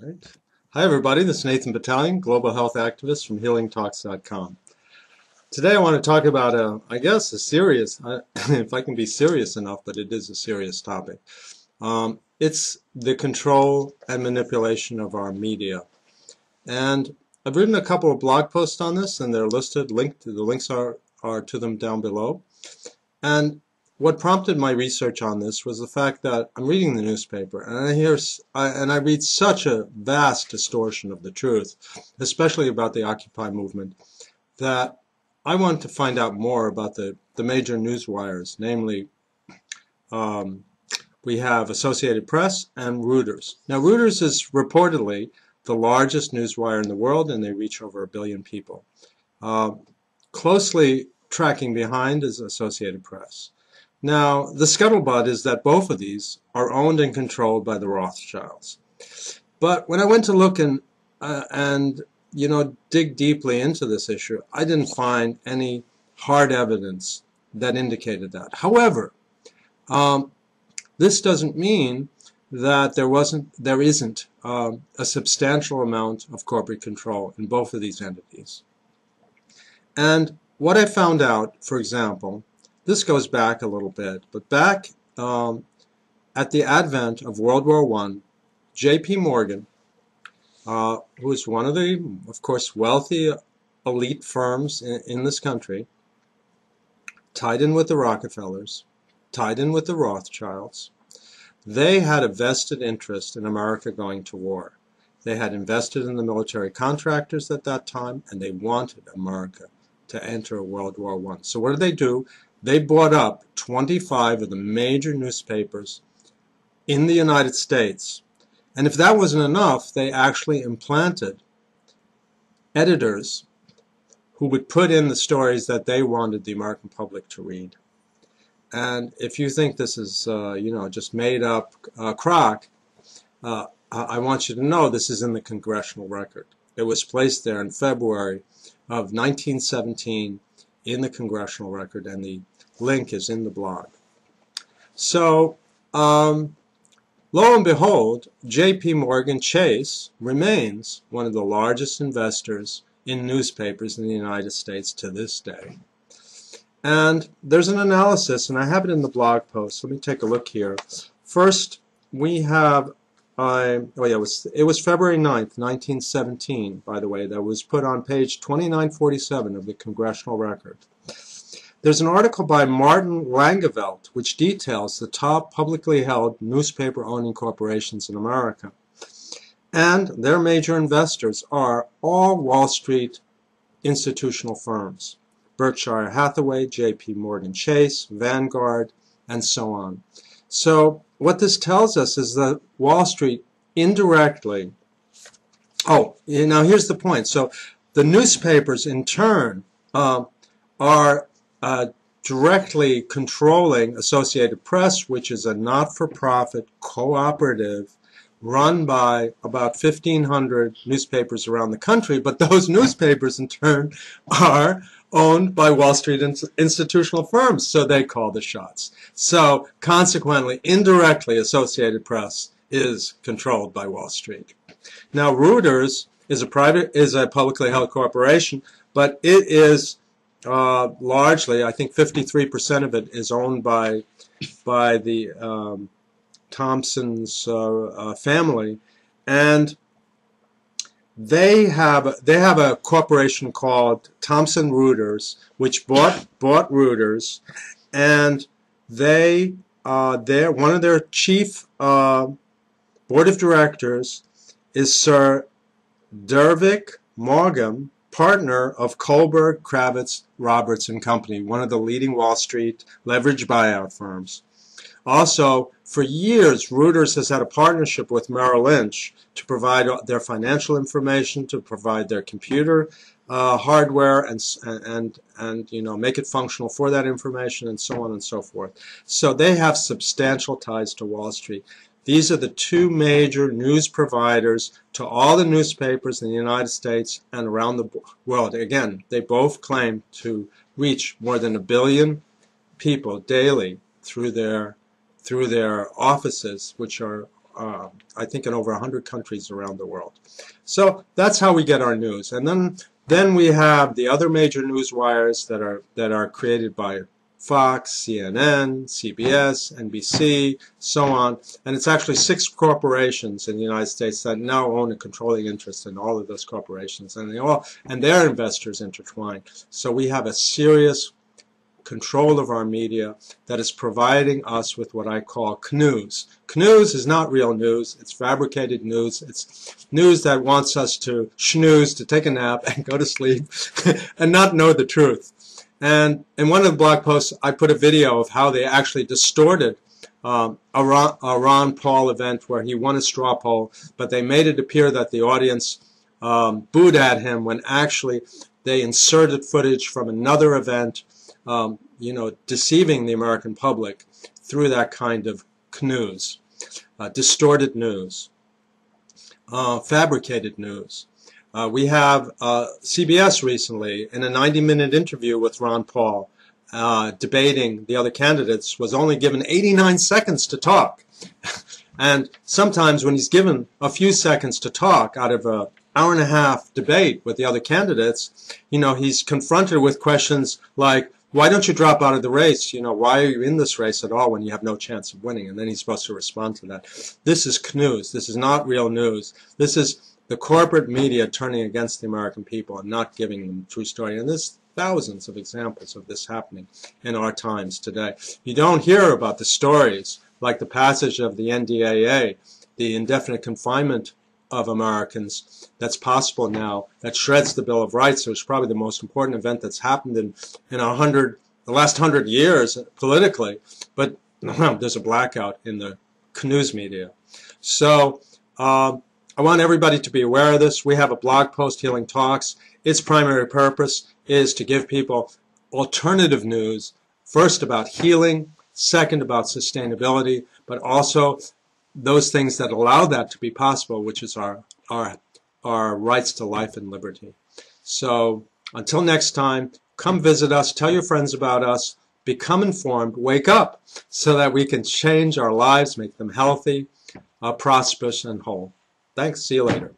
Right. Hi, everybody. This is Nathan Battalion, global health activist from HealingTalks.com. Today, I want to talk about I guess, a serious, if I can be serious enough, but it is a serious topic. It's the control and manipulation of our media. And I've written a couple of blog posts on this, and they're listed. The links are to them down below. And what prompted my research on this was the fact that I'm reading the newspaper and I read such a vast distortion of the truth, especially about the Occupy movement, that I want to find out more about the major news wires, namely we have Associated Press and Reuters. Now Reuters is reportedly the largest news wire in the world, and they reach over 1 billion people. Closely tracking behind is Associated Press. Now, the scuttlebutt is that both of these are owned and controlled by the Rothschilds. But when I went to look and dig deeply into this issue, I didn't find any hard evidence that indicated that. However, this doesn't mean that there isn't a substantial amount of corporate control in both of these entities. And what I found out, for example, this goes back a little bit, but back at the advent of World War I, J.P. Morgan, who is one of the, of course, wealthy elite firms in this country, tied in with the Rockefellers, tied in with the Rothschilds, they had a vested interest in America going to war. They had invested in the military contractors at that time, and they wanted America to enter World War I. So what did they do? They bought up 25 of the major newspapers in the United States. And if that wasn't enough, they actually implanted editors who would put in the stories that they wanted the American public to read. And if you think this is, just made up crock, I want you to know this is in the Congressional Record. It was placed there in February of 1917 in the Congressional Record, and the link is in the blog. So, lo and behold, J.P. Morgan Chase remains one of the largest investors in newspapers in the United States to this day. And there's an analysis, and I have it in the blog post. Let me take a look here. First, we have, it was February 9th, 1917, by the way, that was put on page 2947 of the Congressional Record. There's an article by Martin Langeveld which details the top publicly held newspaper-owning corporations in America. And their major investors are all Wall Street institutional firms: Berkshire Hathaway, J.P. Morgan Chase, Vanguard, and so on. So what this tells us is that Wall Street indirectly, now here's the point. So the newspapers in turn are directly controlling Associated Press, which is a not-for-profit cooperative run by about 1,500 newspapers around the country, but those newspapers in turn are owned by Wall Street institutional firms, so they call the shots. So consequently, indirectly, Associated Press is controlled by Wall Street. Now, Reuters is a publicly held corporation, but it is largely, I think 53% of it is owned by the Thompson's family, and they have a corporation called Thomson Reuters, which bought Reuters, and one of their chief board of directors is Sir Dervick Morgan, partner of Kohlberg, Kravitz, Roberts and Company, one of the leading Wall Street leveraged buyout firms. Also, for years, Reuters has had a partnership with Merrill Lynch to provide their financial information, to provide their computer hardware, and make it functional for that information, and so on and so forth. So they have substantial ties to Wall Street. These are the two major news providers to all the newspapers in the United States and around the world. Again, they both claim to reach more than 1 billion people daily through their offices, which are I think, in over 100 countries around the world. So that's how we get our news. And then we have the other major news wires that are created by Fox, CNN, CBS, NBC, so on. And it's actually 6 corporations in the United States that now own a controlling interest in all of those corporations, and their investors intertwined. So we have a serious control of our media that is providing us with what I call KNEWS. KNEWS is not real news. It's fabricated news. It's news that wants us to snooze, to take a nap and go to sleep and not know the truth. And in one of the blog posts, I put a video of how they actually distorted a Ron Paul event where he won a straw poll, but they made it appear that the audience booed at him when actually they inserted footage from another event, deceiving the American public through that kind of KNEWS, distorted news, fabricated news. We have CBS recently, in a 90-minute interview with Ron Paul, debating the other candidates, was only given 89 seconds to talk. And sometimes when he's given a few seconds to talk out of an hour-and-a-half debate with the other candidates, he's confronted with questions like, why don't you drop out of the race? Why are you in this race at all when you have no chance of winning? And then he's supposed to respond to that. This is KNEWS. This is not real news. This is the corporate media turning against the American people and not giving them the true story. And there's thousands of examples of this happening in our times today. You don't hear about the stories like the passage of the NDAA, the indefinite confinement of Americans that's possible now, that shreds the Bill of Rights, which is probably the most important event that's happened in the last 100 years politically. But there's a blackout in the KNEWS media. So I want everybody to be aware of this. We have a blog post, Healing Talks. Its primary purpose is to give people alternative news, first about healing, second about sustainability, but also those things that allow that to be possible, which is our rights to life and liberty. So until next time, come visit us, tell your friends about us, become informed, wake up, so that we can change our lives, make them healthy, prosperous, and whole. Thanks. See you later.